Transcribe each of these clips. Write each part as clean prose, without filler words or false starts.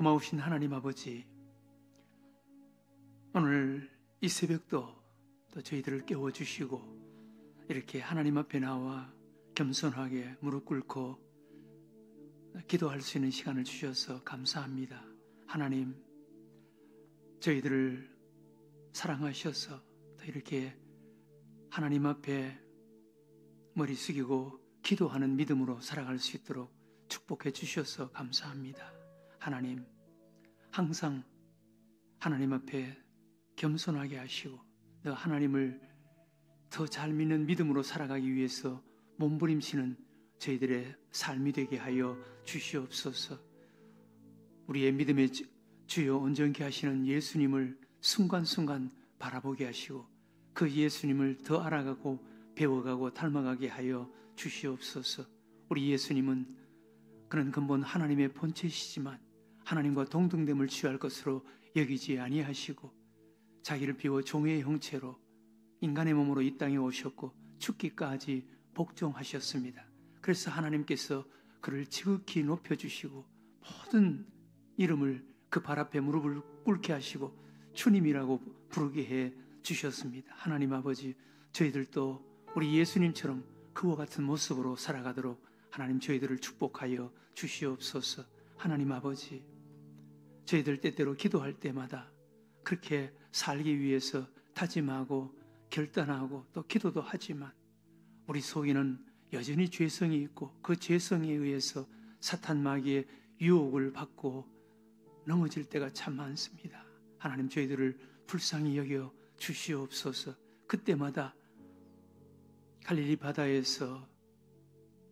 고마우신 하나님 아버지, 오늘 이 새벽도 또 저희들을 깨워주시고 이렇게 하나님 앞에 나와 겸손하게 무릎 꿇고 기도할 수 있는 시간을 주셔서 감사합니다. 하나님, 저희들을 사랑하셔서 또 이렇게 하나님 앞에 머리 숙이고 기도하는 믿음으로 살아갈 수 있도록 축복해 주셔서 감사합니다. 하나님, 항상 하나님 앞에 겸손하게 하시고 또 하나님을 더 잘 믿는 믿음으로 살아가기 위해서 몸부림치는 저희들의 삶이 되게 하여 주시옵소서. 우리의 믿음의 주여 온전케 하시는 예수님을 순간순간 바라보게 하시고 그 예수님을 더 알아가고 배워가고 닮아가게 하여 주시옵소서. 우리 예수님은 그는 근본 하나님의 본체시지만 하나님과 동등됨을 취할 것으로 여기지 아니하시고 자기를 비워 종의 형체로 인간의 몸으로 이 땅에 오셨고 죽기까지 복종하셨습니다. 그래서 하나님께서 그를 지극히 높여주시고 모든 이름을 그 발 앞에 무릎을 꿇게 하시고 주님이라고 부르게 해 주셨습니다. 하나님 아버지, 저희들도 우리 예수님처럼 그와 같은 모습으로 살아가도록 하나님 저희들을 축복하여 주시옵소서. 하나님 아버지, 저희들 때때로 기도할 때마다 그렇게 살기 위해서 다짐하고 결단하고 또 기도도 하지만 우리 속에는 여전히 죄성이 있고 그 죄성에 의해서 사탄 마귀의 유혹을 받고 넘어질 때가 참 많습니다. 하나님, 저희들을 불쌍히 여겨 주시옵소서. 그때마다 갈릴리 바다에서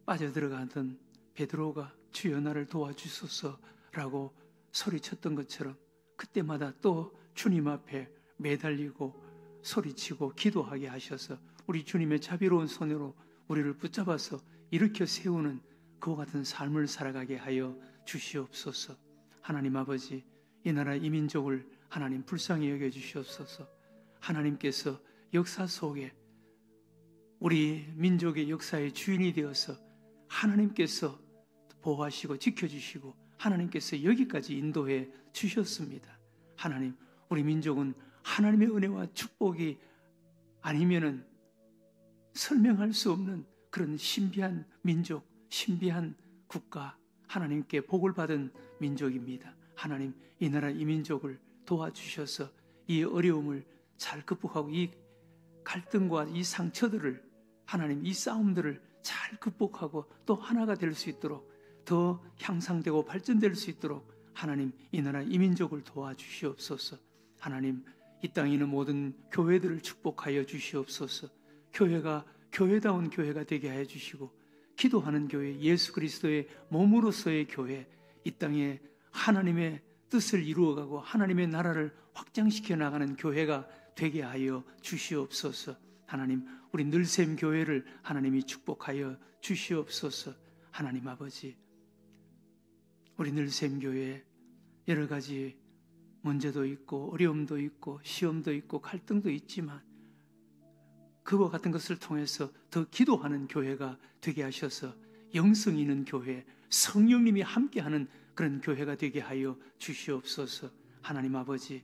빠져들어가던 베드로가 주여 나를 도와주소서라고 소리쳤던 것처럼 그때마다 또 주님 앞에 매달리고 소리치고 기도하게 하셔서 우리 주님의 자비로운 손으로 우리를 붙잡아서 일으켜 세우는 그와 같은 삶을 살아가게 하여 주시옵소서. 하나님 아버지, 이 나라 이 민족을 하나님 불쌍히 여겨 주시옵소서. 하나님께서 역사 속에 우리 민족의 역사의 주인이 되어서 하나님께서 보호하시고 지켜주시고 하나님께서 여기까지 인도해 주셨습니다. 하나님, 우리 민족은 하나님의 은혜와 축복이 아니면은 설명할 수 없는 그런 신비한 민족, 신비한 국가, 하나님께 복을 받은 민족입니다. 하나님, 이 나라 이 민족을 도와주셔서 이 어려움을 잘 극복하고 이 갈등과 이 상처들을 하나님, 이 싸움들을 잘 극복하고 또 하나가 될 수 있도록 더 향상되고 발전될 수 있도록 하나님, 이 나라 이 민족을 도와주시옵소서. 하나님, 이 땅에 있는 모든 교회들을 축복하여 주시옵소서. 교회가 교회다운 교회가 되게 하여 주시고 기도하는 교회, 예수 그리스도의 몸으로서의 교회, 이 땅에 하나님의 뜻을 이루어가고 하나님의 나라를 확장시켜 나가는 교회가 되게 하여 주시옵소서. 하나님, 우리 늘샘 교회를 하나님이 축복하여 주시옵소서. 하나님 아버지, 우리 늘샘 교회 여러 가지 문제도 있고 어려움도 있고 시험도 있고 갈등도 있지만 그와 같은 것을 통해서 더 기도하는 교회가 되게 하셔서 영성 있는 교회, 성령님이 함께하는 그런 교회가 되게 하여 주시옵소서. 하나님 아버지,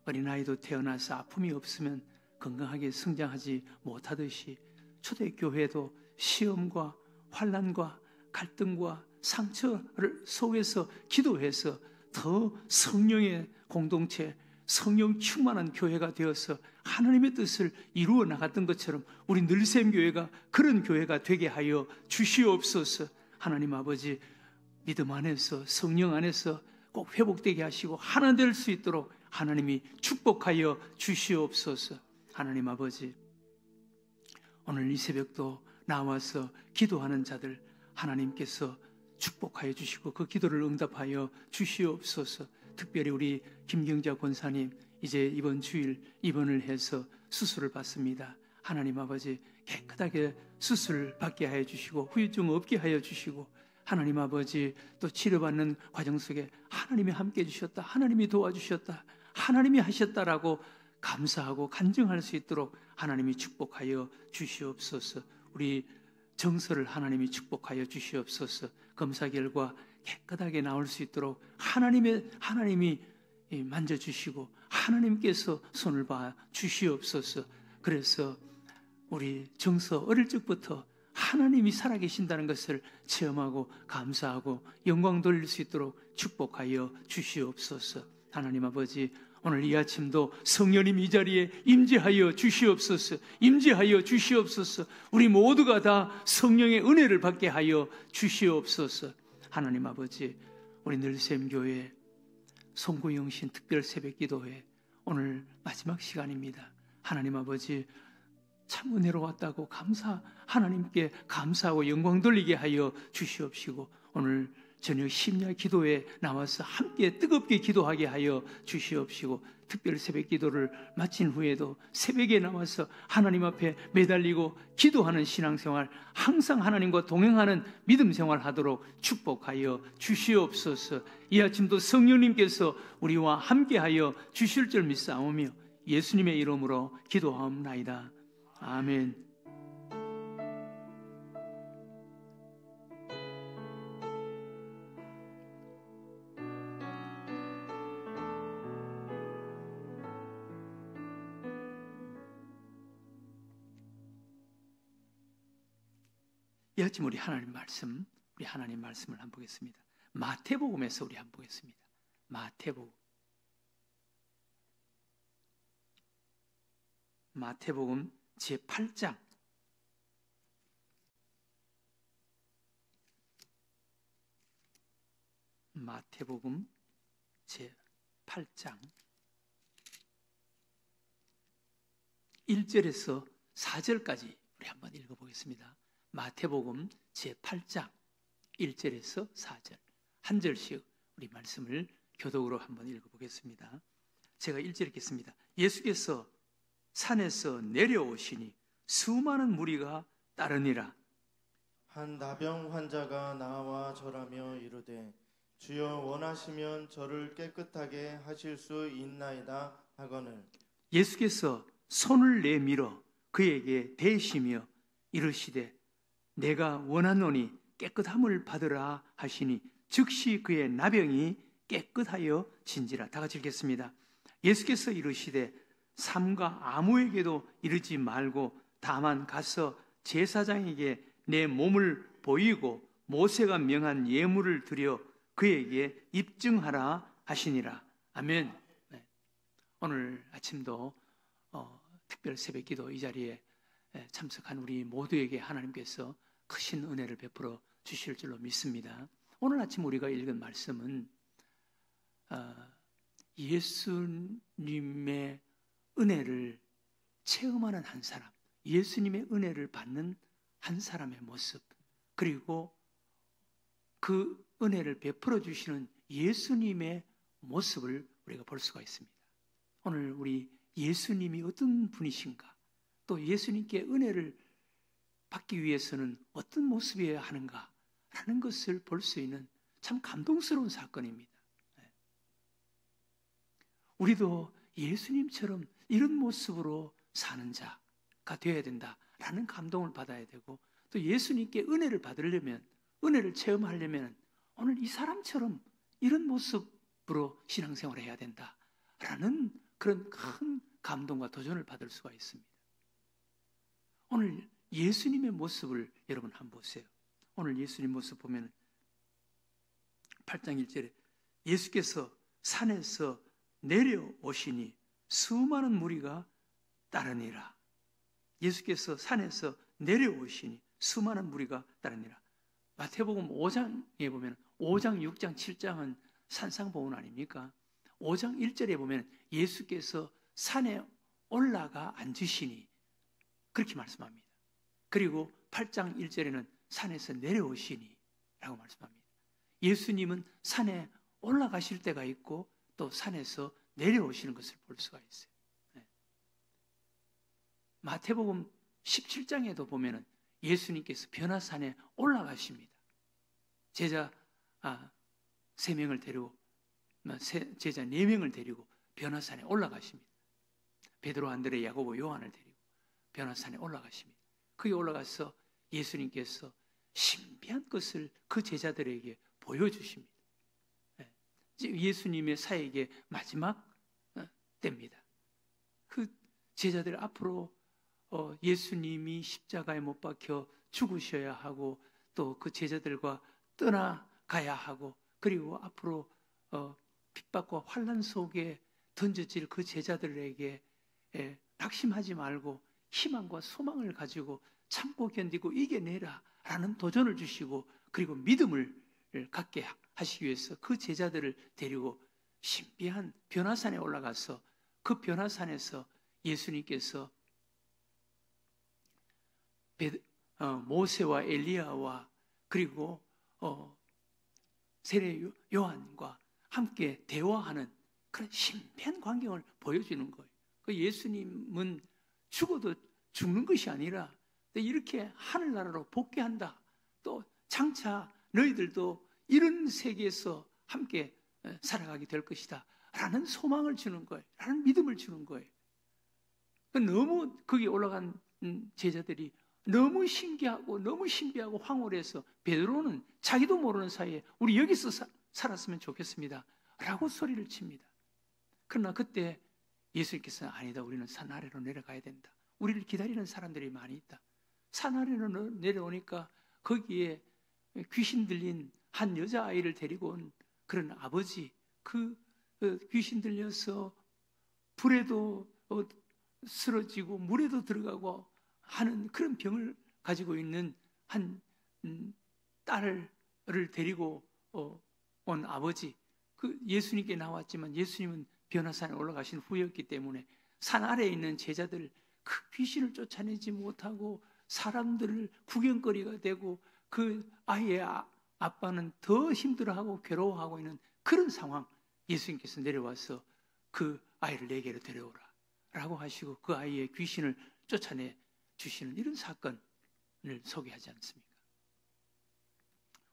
어린아이도 태어나서 아픔이 없으면 건강하게 성장하지 못하듯이 초대교회도 시험과 환난과 갈등과 상처를 속에서 기도해서 더 성령의 공동체, 성령 충만한 교회가 되어서 하나님의 뜻을 이루어 나갔던 것처럼 우리 늘샘 교회가 그런 교회가 되게 하여 주시옵소서. 하나님 아버지, 믿음 안에서 성령 안에서 꼭 회복되게 하시고 하나 될 수 있도록 하나님이 축복하여 주시옵소서. 하나님 아버지, 오늘 이 새벽도 나와서 기도하는 자들 하나님께서 축복하여 주시고 그 기도를 응답하여 주시옵소서. 특별히 우리 김경자 권사님 이제 이번 주일 입원을 해서 수술을 받습니다. 하나님 아버지, 깨끗하게 수술 받게 하여 주시고 후유증 없게 하여 주시고 하나님 아버지, 또 치료받는 과정 속에 하나님이 함께 해주셨다, 하나님이 도와주셨다, 하나님이 하셨다라고 감사하고 간증할 수 있도록 하나님이 축복하여 주시옵소서. 우리 정서를 하나님이 축복하여 주시옵소서. 검사 결과 깨끗하게 나올 수 있도록 하나님이 만져주시고 하나님께서 손을 봐 주시옵소서. 그래서 우리 정서 어릴 적부터 하나님이 살아계신다는 것을 체험하고 감사하고 영광 돌릴 수 있도록 축복하여 주시옵소서. 하나님 아버지, 오늘 이 아침도 성령님 이 자리에 임재하여 주시옵소서. 임재하여 주시옵소서. 우리 모두가 다 성령의 은혜를 받게 하여 주시옵소서. 하나님 아버지, 우리 늘샘교회 송구영신 특별 새벽기도회 오늘 마지막 시간입니다. 하나님 아버지, 참 은혜로웠다고 하나님께 감사하고 영광 돌리게 하여 주시옵시고, 오늘 저녁 심야 기도에 나와서 함께 뜨겁게 기도하게 하여 주시옵시고, 특별 새벽 기도를 마친 후에도 새벽에 나와서 하나님 앞에 매달리고 기도하는 신앙생활, 항상 하나님과 동행하는 믿음 생활 하도록 축복하여 주시옵소서. 이 아침도 성령님께서 우리와 함께하여 주실 줄 믿사오며 예수님의 이름으로 기도하옵나이다. 아멘. 이 아침 우리 하나님 말씀을 한번 보겠습니다. 마태복음에서 우리 한번 보겠습니다. 마태복음 제8장 마태복음 제8장 1절에서 4절까지 우리 한번 읽어보겠습니다. 마태복음 제8장 1절에서 4절 한 절씩 우리 말씀을 교독으로 한번 읽어보겠습니다. 제가 1절 읽겠습니다. 예수께서 산에서 내려오시니 수많은 무리가 따르니라. 한 나병 환자가 나와 절하며 이르되 주여 원하시면 저를 깨끗하게 하실 수 있나이다 하거늘 예수께서 손을 내밀어 그에게 대시며 이르시되 내가 원하노니 깨끗함을 받으라 하시니 즉시 그의 나병이 깨끗하여 진지라. 다 같이 읽겠습니다. 예수께서 이르시되 삼가 아무에게도 이르지 말고 다만 가서 제사장에게 내 몸을 보이고 모세가 명한 예물을 드려 그에게 입증하라 하시니라. 아멘. 네. 오늘 아침도 특별 새벽기도 이 자리에 참석한 우리 모두에게 하나님께서 크신 은혜를 베풀어 주실 줄로 믿습니다. 오늘 아침 우리가 읽은 말씀은 예수님의 은혜를 체험하는 한 사람, 예수님의 은혜를 받는 한 사람의 모습, 그리고 그 은혜를 베풀어 주시는 예수님의 모습을 우리가 볼 수가 있습니다. 오늘 우리 예수님이 어떤 분이신가, 또 예수님께 은혜를 받기 위해서는 어떤 모습이어야 하는가 라는 것을 볼 수 있는 참 감동스러운 사건입니다. 우리도 예수님처럼 이런 모습으로 사는 자가 되어야 된다라는 감동을 받아야 되고, 또 예수님께 은혜를 받으려면, 은혜를 체험하려면 오늘 이 사람처럼 이런 모습으로 신앙생활을 해야 된다라는 그런 큰 감동과 도전을 받을 수가 있습니다. 오늘 예수님의 모습을 여러분 한번 보세요. 오늘 예수님 모습 보면 8장 1절에 예수께서 산에서 내려오시니 수많은 무리가 따르니라. 예수께서 산에서 내려오시니 수많은 무리가 따르니라. 마태복음 5장에 보면 5장, 6장, 7장은 산상보훈 아닙니까? 5장 1절에 보면 예수께서 산에 올라가 앉으시니 그렇게 말씀합니다. 그리고 8장 1절에는 산에서 내려오시니 라고 말씀합니다. 예수님은 산에 올라가실 때가 있고 또 산에서 내려오시는 것을 볼 수가 있어요. 마태복음 17장에도 보면은 예수님께서 변화산에 올라가십니다. 제자 3명을 데리고, 제자 4명을 데리고 변화산에 올라가십니다. 베드로, 안드레, 야고보, 요한을 데리고 변화산에 올라가십니다. 거기 올라가서 예수님께서 신비한 것을 그 제자들에게 보여주십니다. 예수님의 사역의 마지막 때입니다. 그 제자들 앞으로 예수님이 십자가에 못 박혀 죽으셔야 하고 또 그 제자들과 떠나가야 하고 그리고 앞으로 핍박과 환난 속에 던져질 그 제자들에게 낙심하지 말고 희망과 소망을 가지고 참고 견디고 이겨내라 라는 도전을 주시고 그리고 믿음을 갖게 하시기 위해서 그 제자들을 데리고 신비한 변화산에 올라가서 그 변화산에서 예수님께서 모세와 엘리야와 그리고 세례 요한과 함께 대화하는 그런 신비한 광경을 보여주는 거예요. 예수님은 죽어도 죽는 것이 아니라 이렇게 하늘나라로 복귀한다. 또 장차 너희들도 이런 세계에서 함께 살아가게 될 것이다. 라는 소망을 주는 거예요. 라는 믿음을 주는 거예요. 너무 거기 올라간 제자들이 너무 신기하고 너무 신비하고 황홀해서 베드로는 자기도 모르는 사이에 우리 여기서 살았으면 좋겠습니다. 라고 소리를 칩니다. 그러나 그때 예수님께서는 아니다. 우리는 산 아래로 내려가야 된다. 우리를 기다리는 사람들이 많이 있다. 산 아래로 내려오니까 거기에 귀신 들린 한 여자아이를 데리고 온 그런 아버지, 그 귀신 들려서 불에도 쓰러지고 물에도 들어가고 하는 그런 병을 가지고 있는 한 딸을 데리고 온 아버지, 그 예수님께 나왔지만 예수님은 변화산에 올라가신 후였기 때문에 산 아래에 있는 제자들 그 귀신을 쫓아내지 못하고 사람들을 구경거리가 되고 그 아이의 아빠는 더 힘들어하고 괴로워하고 있는 그런 상황. 예수님께서 내려와서 그 아이를 내게로 데려오라 라고 하시고 그 아이의 귀신을 쫓아내 주시는 이런 사건을 소개하지 않습니까?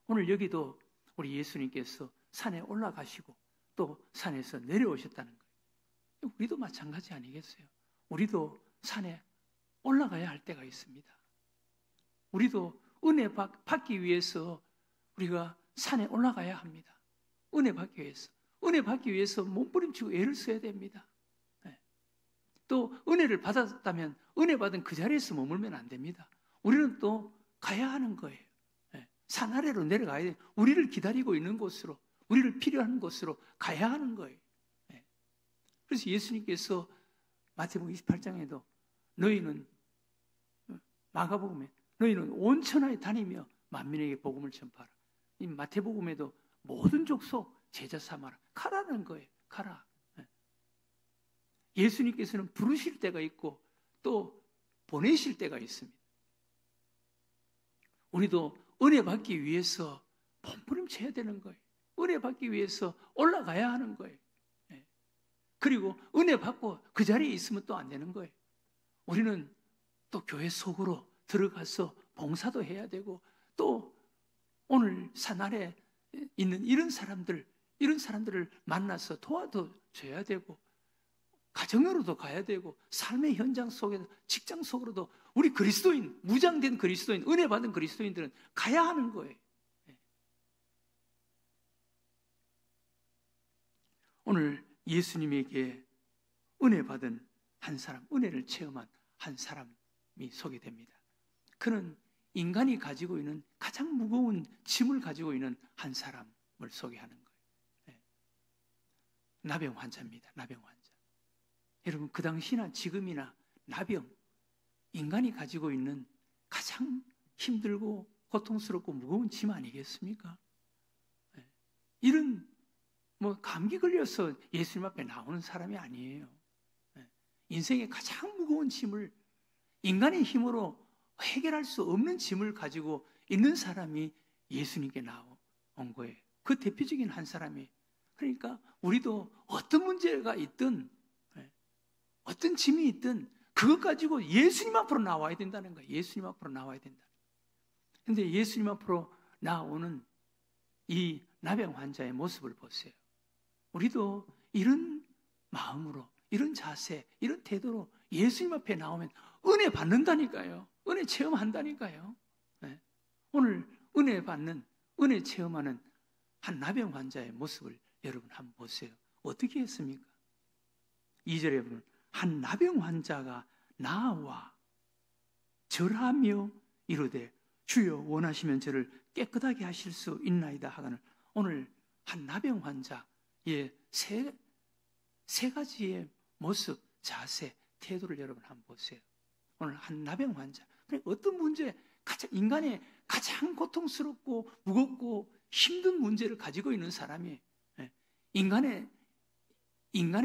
오늘 여기도 우리 예수님께서 산에 올라가시고 또 산에서 내려오셨다는 거예요. 우리도 마찬가지 아니겠어요? 우리도 산에 올라가야 할 때가 있습니다. 우리도 은혜 받기 위해서 우리가 산에 올라가야 합니다. 은혜 받기 위해서. 은혜 받기 위해서 몸부림치고 애를 써야 됩니다. 또 은혜를 받았다면 은혜 받은 그 자리에서 머물면 안 됩니다. 우리는 또 가야 하는 거예요. 산 아래로 내려가야 돼요. 우리를 기다리고 있는 곳으로, 우리를 필요한 곳으로 가야 하는 거예요. 그래서 예수님께서 마태복음 28장에도 너희는 마가복음에 너희는 온 천하에 다니며 만민에게 복음을 전파하라. 이 마태복음에도 모든 족속 제자 삼아라. 가라는 거예요. 가라. 예수님께서는 부르실 때가 있고 또 보내실 때가 있습니다. 우리도 은혜 받기 위해서 몸부림쳐야 되는 거예요. 은혜 받기 위해서 올라가야 하는 거예요. 그리고 은혜 받고 그 자리에 있으면 또 안 되는 거예요. 우리는 또 교회 속으로 들어가서 봉사도 해야 되고 또 오늘 산 아래 있는 이런 사람들을 만나서 도와줘야 되고 가정으로도 가야 되고 삶의 현장 속에서 직장 속으로도 우리 그리스도인, 무장된 그리스도인, 은혜 받은 그리스도인들은 가야 하는 거예요. 오늘 예수님에게 은혜 받은 한 사람, 은혜를 체험한 한 사람이 소개됩니다. 그는 인간이 가지고 있는 가장 무거운 짐을 가지고 있는 한 사람을 소개하는 거예요. 나병 환자입니다. 나병 환자. 여러분, 그 당시나 지금이나 나병, 인간이 가지고 있는 가장 힘들고 고통스럽고 무거운 짐 아니겠습니까? 이런 감기 걸려서 예수님 앞에 나오는 사람이 아니에요. 인생의 가장 무거운 짐을 인간의 힘으로 해결할 수 없는 짐을 가지고 있는 사람이 예수님께 나온 거예요. 그 대표적인 한 사람이. 그러니까 우리도 어떤 문제가 있든 어떤 짐이 있든 그것 가지고 예수님 앞으로 나와야 된다는 거예요. 예수님 앞으로 나와야 된다. 그런데 예수님 앞으로 나오는 이 나병 환자의 모습을 보세요. 우리도 이런 마음으로, 이런 자세, 이런 태도로 예수님 앞에 나오면 은혜 받는다니까요. 은혜 체험한다니까요. 오늘 은혜 받는, 은혜 체험하는 한 나병 환자의 모습을 여러분 한번 보세요. 어떻게 했습니까? 2절에 보면 한 나병 환자가 나와 절하며 이르되 주여 원하시면 저를 깨끗하게 하실 수 있나이다 하거늘. 오늘 한 나병 환자의 세 가지의 모습, 자세, 태도를 여러분 한번 보세요. 오늘 한 나병 환자, 어떤 문제, 인간의 가장 고통스럽고 무겁고 힘든 문제를 가지고 있는 사람이, 인간의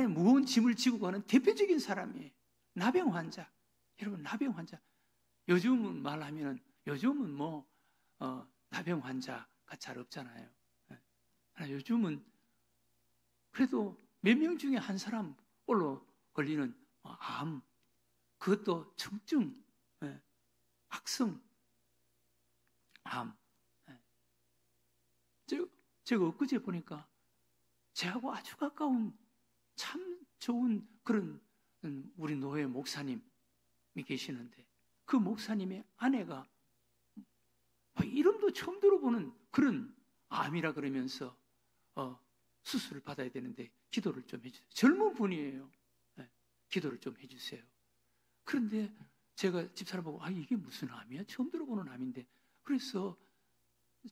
무거운 짐을 지고 가는 대표적인 사람이 나병 환자. 여러분, 나병 환자. 요즘은 말하면은 요즘은 나병 환자가 잘 없잖아요. 요즘은 그래도 몇 명 중에 한 사람 꼴로 걸리는 암, 그것도 청증, 악성 암. 제가 엊그제 보니까 저하고 아주 가까운 참 좋은 그런 우리 노회 목사님이 계시는데, 그 목사님의 아내가 이름도 처음 들어보는 그런 암이라 그러면서 수술을 받아야 되는데 기도를 좀 해주세요. 젊은 분이에요. 기도를 좀 해주세요. 그런데 제가 집사람 보고 이게 무슨 암이야? 처음 들어보는 암인데, 그래서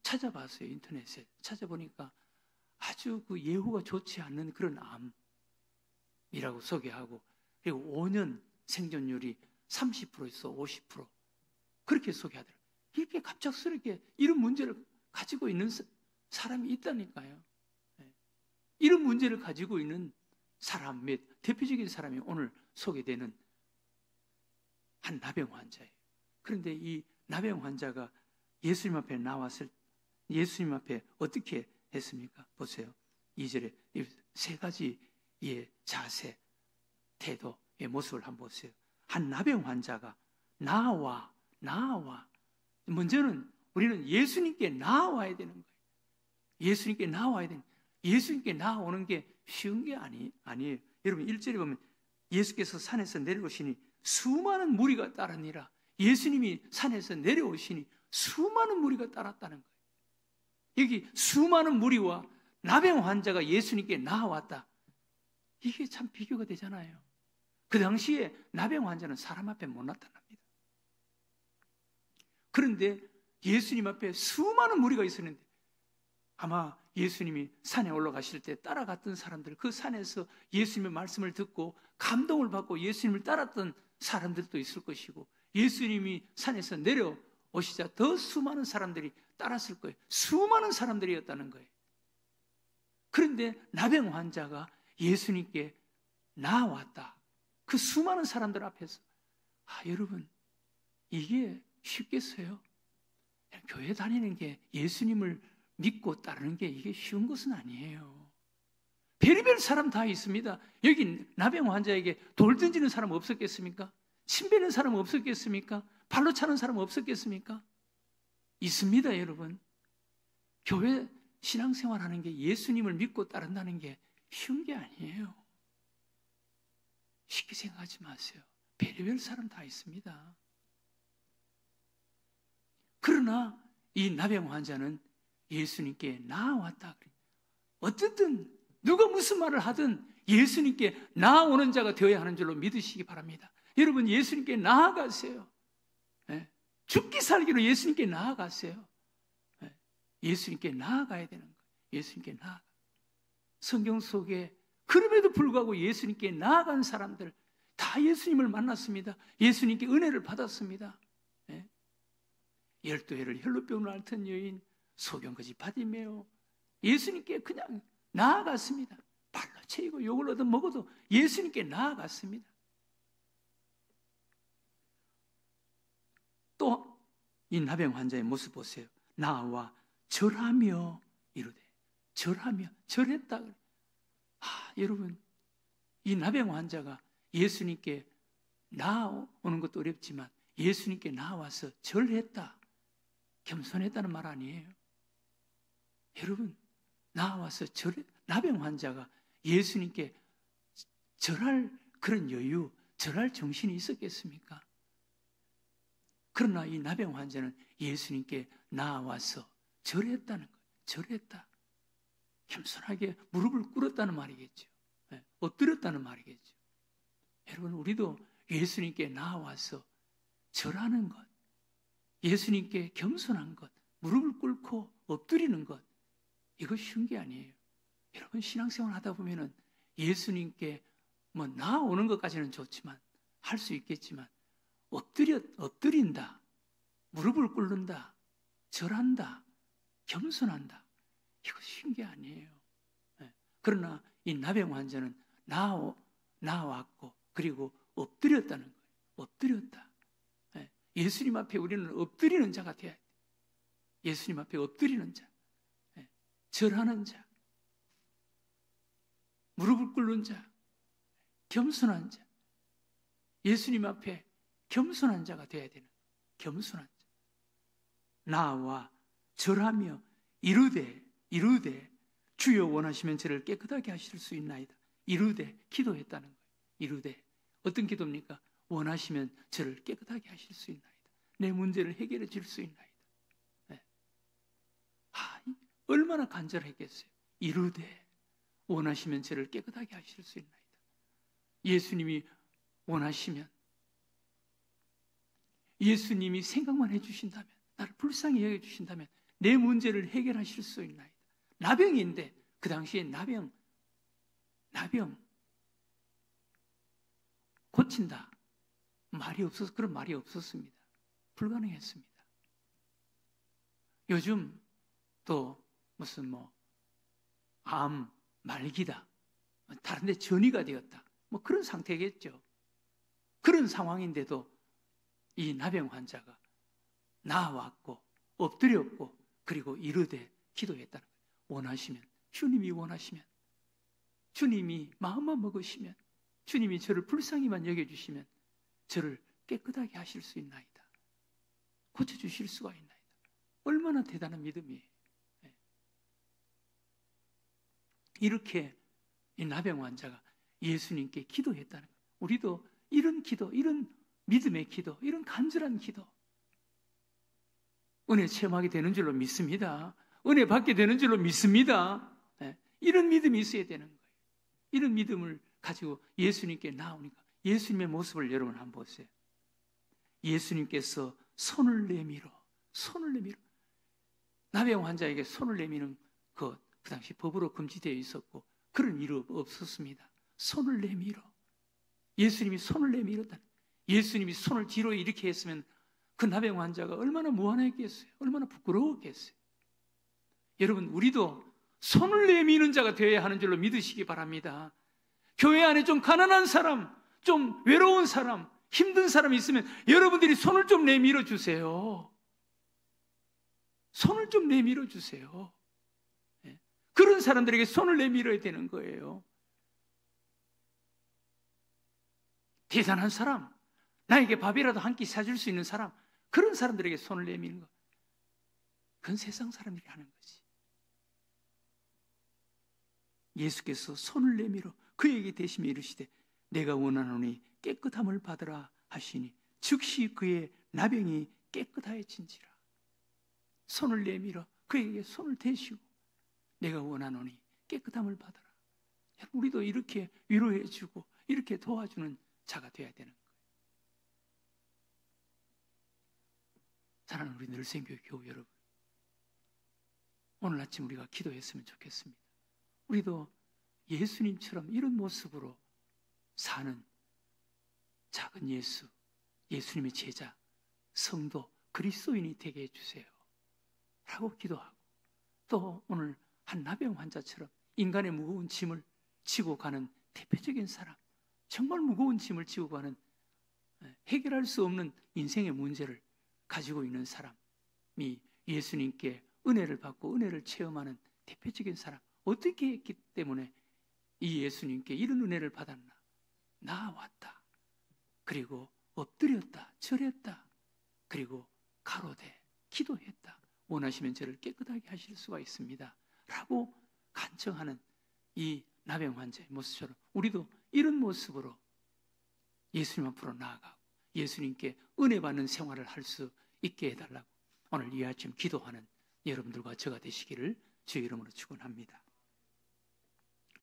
찾아봤어요. 인터넷에 찾아보니까 아주 그 예후가 좋지 않는 그런 암이라고 소개하고, 그리고 5년 생존율이 30%에서 50% 그렇게 소개하더라고요. 이렇게 갑작스럽게 이런 문제를 가지고 있는 사람이 있다니까요. 이런 문제를 가지고 있는 사람 몇 대표적인 사람이 오늘 소개되는 한 나병 환자예요. 그런데 이 나병 환자가 예수님 앞에 나왔을 예수님 앞에 어떻게 했습니까? 보세요. 2절에 이 세 가지의 자세, 태도의 모습을 한번 보세요. 한 나병 환자가 나와 먼저는 우리는 예수님께 나와야 되는 거예요. 예수님께 나와야 되는 거예요. 예수님께 나오는 게 쉬운 게 아니에요. 여러분 1절에 보면 예수께서 산에서 내려오시니 수많은 무리가 따르니라. 예수님이 산에서 내려오시니 수많은 무리가 따랐다는 거예요. 여기 수많은 무리와 나병 환자가 예수님께 나왔다. 이게 참 비교가 되잖아요. 그 당시에 나병 환자는 사람 앞에 못 나타납니다. 그런데 예수님 앞에 수많은 무리가 있었는데, 아마 예수님이 산에 올라가실 때 따라갔던 사람들, 그 산에서 예수님의 말씀을 듣고 감동을 받고 예수님을 따랐던 사람들도 있을 것이고, 예수님이 산에서 내려오시자 더 수많은 사람들이 따랐을 거예요. 수많은 사람들이었다는 거예요. 그런데 나병 환자가 예수님께 나왔다. 그 수많은 사람들 앞에서. 여러분, 이게 쉽겠어요? 교회 다니는 게, 예수님을 믿고 따르는 게 이게 쉬운 것은 아니에요. 별의별 사람 다 있습니다. 여기 나병 환자에게 돌 던지는 사람 없었겠습니까? 침 베는 사람 없었겠습니까? 발로 차는 사람 없었겠습니까? 있습니다, 여러분. 교회 신앙생활하는 게, 예수님을 믿고 따른다는 게 쉬운 게 아니에요. 쉽게 생각하지 마세요. 별의별 사람 다 있습니다. 그러나 이 나병 환자는 예수님께 나아왔다. 어쨌든 누가 무슨 말을 하든 예수님께 나아오는 자가 되어야 하는 줄로 믿으시기 바랍니다. 여러분, 예수님께 나아가세요. 죽기 살기로 예수님께 나아가세요. 예수님께 나아가야 되는 거예요. 예수님께 나아가. 성경 속에 그럼에도 불구하고 예수님께 나아간 사람들 다 예수님을 만났습니다. 예수님께 은혜를 받았습니다. 12해를 혈루병으로 앓던 여인, 소경거지 바디메오, 예수님께 그냥 나아갔습니다. 발로 채이고 욕을 얻어 먹어도 예수님께 나아갔습니다. 또 이 나병 환자의 모습 보세요. 나와 절하며 이르되, 절했다. 여러분, 이 나병 환자가 예수님께 나오는 것도 어렵지만 예수님께 나와서 절했다, 겸손했다는 말 아니에요. 여러분, 나와서 나병 환자가 예수님께 절할 그런 여유, 절할 정신이 있었겠습니까? 그러나 이 나병 환자는 예수님께 나와서 절했다는 거예요. 절했다. 겸손하게 무릎을 꿇었다는 말이겠죠. 엎드렸다는 말이겠죠. 여러분, 우리도 예수님께 나아와서 절하는 것, 예수님께 겸손한 것, 무릎을 꿇고 엎드리는 것, 이거 쉬운 게 아니에요. 여러분, 신앙생활 하다 보면은 예수님께 뭐 나아오는 것까지는 좋지만, 할 수 있겠지만, 엎드린다, 무릎을 꿇는다, 절한다, 겸손한다, 이거 쉬운 게 아니에요. 그러나 이 나병 환자는 나아왔고, 그리고 엎드렸다는 거예요. 엎드렸다. 예수님 앞에 우리는 엎드리는 자가 되어야 돼요. 예수님 앞에 엎드리는 자, 절하는 자, 무릎을 꿇는 자, 겸손한 자, 예수님 앞에 겸손한 자가 되어야 되는 거예요. 겸손한 자. 나와 절하며 이르되 주여 원하시면 저를 깨끗하게 하실 수 있나이다. 이르되 기도했다는 거예요. 이르되 어떤 기도입니까? 원하시면 저를 깨끗하게 하실 수 있나이다. 내 문제를 해결해 줄 수 있나이다. 얼마나 간절했겠어요. 이르되 원하시면 저를 깨끗하게 하실 수 있나이다. 예수님이 원하시면, 예수님이 생각만 해주신다면, 나를 불쌍히 여겨주신다면 내 문제를 해결하실 수 있나이다. 나병인데, 그 당시에 나병 고친다 말이 없어서, 그런 말이 없었습니다. 불가능했습니다. 요즘 또 무슨 암, 말기다, 다른 데 전이가 되었다, 그런 상태겠죠. 그런 상황인데도 이 나병 환자가 나아왔고 엎드렸고 그리고 이르되 기도했다는 거예요. 원하시면, 주님이 원하시면, 주님이 마음만 먹으시면, 주님이 저를 불쌍히만 여겨주시면 저를 깨끗하게 하실 수 있나이다. 고쳐주실 수가 있나이다. 얼마나 대단한 믿음이에요. 이렇게 이 나병 환자가 예수님께 기도했다는 거예요. 우리도 이런 기도, 이런 믿음의 기도, 이런 간절한 기도, 은혜 체험하게 되는 줄로 믿습니다. 은혜 받게 되는 줄로 믿습니다. 이런 믿음이 있어야 되는 거예요. 이런 믿음을 가지고 예수님께 나오니까 예수님의 모습을 여러분 한번 보세요. 예수님께서 손을 내밀어 나병 환자에게 손을 내미는 것, 그 당시 법으로 금지되어 있었고 그런 일은 없었습니다. 손을 내밀어. 예수님이 손을 내밀었다. 예수님이 손을 뒤로 이렇게 했으면 그 나병 환자가 얼마나 무안했겠어요. 얼마나 부끄러웠겠어요. 여러분, 우리도 손을 내미는 자가 되어야 하는 줄로 믿으시기 바랍니다. 교회 안에 좀 가난한 사람, 좀 외로운 사람, 힘든 사람이 있으면 여러분들이 손을 좀 내밀어 주세요. 손을 좀 내밀어 주세요. 그런 사람들에게 손을 내밀어야 되는 거예요. 대단한 사람, 나에게 밥이라도 한 끼 사줄 수 있는 사람, 그런 사람들에게 손을 내미는 것, 그건 세상 사람들이 하는 거지. 예수께서 손을 내밀어 그에게 대시며 이르시되 내가 원하노니 깨끗함을 받으라 하시니 즉시 그의 나병이 깨끗하여진지라. 손을 내밀어 그에게 손을 대시고 내가 원하노니 깨끗함을 받으라. 우리도 이렇게 위로해주고 이렇게 도와주는 자가 되어야 되는 거예요. 사랑하는 우리 늘생교회 교우 여러분, 오늘 아침 우리가 기도했으면 좋겠습니다. 우리도 예수님처럼 이런 모습으로 사는 작은 예수, 예수님의 제자, 성도, 그리스도인이 되게 해주세요 라고 기도하고, 또 오늘 한 나병 환자처럼 인간의 무거운 짐을 지고 가는 대표적인 사람, 정말 무거운 짐을 지고 가는, 해결할 수 없는 인생의 문제를 가지고 있는 사람이 예수님께 은혜를 받고 은혜를 체험하는 대표적인 사람, 어떻게 했기 때문에 이 예수님께 이런 은혜를 받았나? 나아왔다, 그리고 엎드렸다, 절했다, 그리고 가로되 기도했다. 원하시면 저를 깨끗하게 하실 수가 있습니다 라고 간청하는 이 나병 환자의 모습처럼 우리도 이런 모습으로 예수님 앞으로 나아가고 예수님께 은혜 받는 생활을 할 수 있게 해달라고 오늘 이 아침 기도하는 여러분들과 저가 되시기를 주의 이름으로 축원합니다.